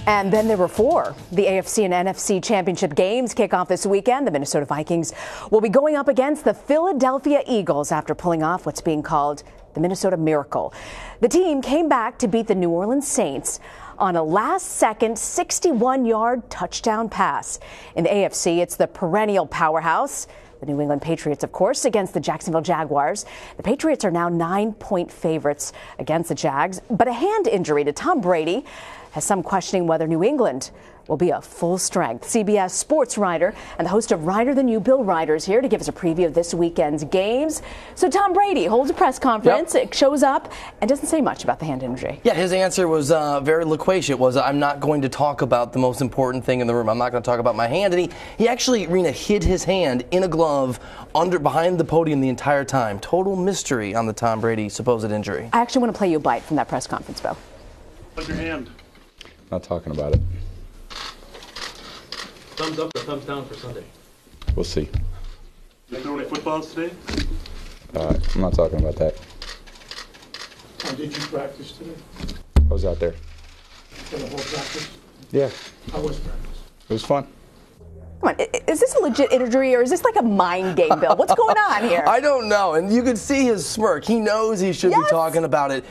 And then there were four. The AFC and NFC championship games kick off this weekend. The Minnesota Vikings will be going up against the Philadelphia Eagles after pulling off what's being called the Minnesota Miracle. The team came back to beat the New Orleans Saints on a last-second 61-yard touchdown pass. In the AFC, it's the perennial powerhouse, the New England Patriots, of course, against the Jacksonville Jaguars. The Patriots are now 9-point favorites against the Jags, but a hand injury to Tom Brady has some questioning whether New England will be a full strength. CBS Sports writer and the host of Reiter Than You, Bill Reiter, is here to give us a preview of this weekend's games. So Tom Brady holds a press conference, shows up, and doesn't say much about the hand injury. Yeah, his answer was very loquacious. I'm not going to talk about the most important thing in the room. I'm not going to talk about my hand. And he actually, Rena, hid his hand in a glove behind the podium the entire time. Total mystery on the Tom Brady supposed injury. I actually want to play you a bite from that press conference, Bill. How's your hand? Not talking about it. Thumbs up or thumbs down for Sunday? We'll see. You throw any footballs today? I'm not talking about that. Did you practice today? I was out there. For the whole practice? Yeah. How was practice? It was fun. Come on, is this a legit injury or is this like a mind game, Bill? What's going on here? I don't know, and you could see his smirk. He knows he should be talking about it.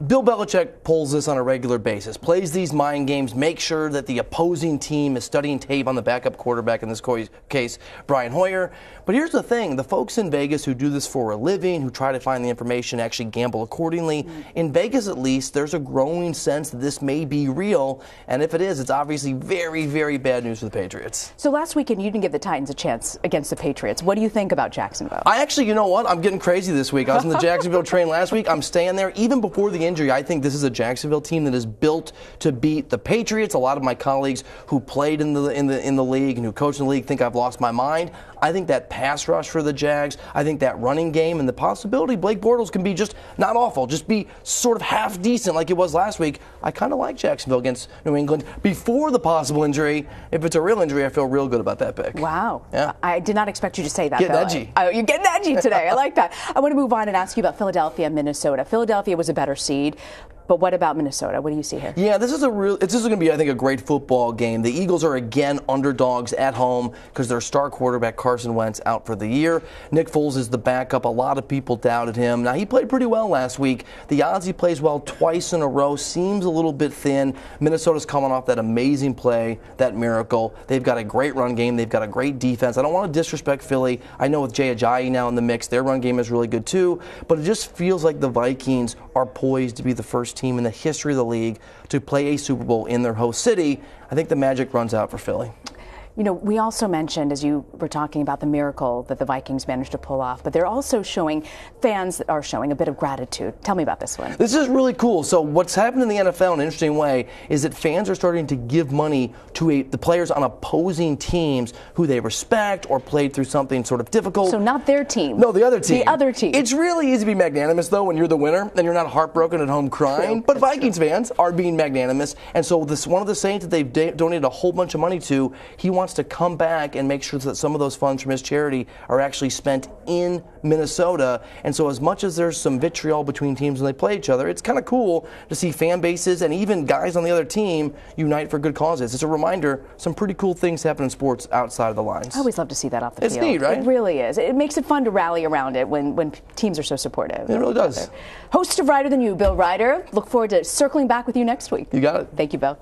Bill Belichick pulls this on a regular basis, plays these mind games, makes sure that the opposing team is studying tape on the backup quarterback, in this case, Brian Hoyer. But here's the thing, the folks in Vegas who do this for a living, who try to find the information, actually gamble accordingly. In Vegas, at least, there's a growing sense that this may be real, and if it is, it's obviously very, very bad news for the Patriots. So last weekend, you didn't give the Titans a chance against the Patriots. What do you think about Jacksonville? I actually, you know what? I'm getting crazy this week. I was in the Jacksonville train last week. I'm staying there. Even before the injury, I think this is a Jacksonville team that is built to beat the Patriots. A lot of my colleagues who played in the league and who coach in the league think I've lost my mind. I think that pass rush for the Jags, I think that running game, and the possibility Blake Bortles can be just not awful, just be sort of half decent like it was last week. I kind of like Jacksonville against New England before the possible injury. If it's a real injury, I feel real good about that pick. Wow. Yeah. I did not expect you to say that, Getting Bill. edgy. You're getting edgy today. I like that. I want to move on and ask you about Philadelphia and Minnesota. Philadelphia was a better seed. But what about Minnesota? What do you see here? Yeah, this is going to be, I think, a great football game. The Eagles are again underdogs at home because their star quarterback Carson Wentz out for the year. Nick Foles is the backup. A lot of people doubted him. Now, he played pretty well last week. The odds he plays well twice in a row seems a little bit thin. Minnesota's coming off that amazing play, that miracle. They've got a great run game. They've got a great defense. I don't want to disrespect Philly. I know with Jay Ajayi now in the mix, their run game is really good too. But it just feels like the Vikings are poised to be the first team in the history of the league to play a Super Bowl in their host city. I think the magic runs out for Philly. You know, we also mentioned, as you were talking about the miracle that the Vikings managed to pull off, but they're also fans are showing a bit of gratitude. Tell me about this one. This is really cool. So what's happened in the NFL in an interesting way is that fans are starting to give money to the players on opposing teams who they respect or played through something sort of difficult. So not their team. No, the other team. The other team. It's really easy to be magnanimous, though, when you're the winner and you're not heartbroken at home crying. But Vikings fans are being magnanimous. And so one of the Saints that they've donated a whole bunch of money to, he wants to come back and make sure that some of those funds from his charity are actually spent in Minnesota. And so as much as there's some vitriol between teams when they play each other, it's kind of cool to see fan bases and even guys on the other team unite for good causes. It's a reminder, some pretty cool things happen in sports outside of the lines. I always love to see that off the field. It's neat, right? It really is. It makes it fun to rally around it when teams are so supportive. It really does. Host of Reiter Than You, Bill Reiter. Look forward to circling back with you next week. You got it. Thank you, Bill.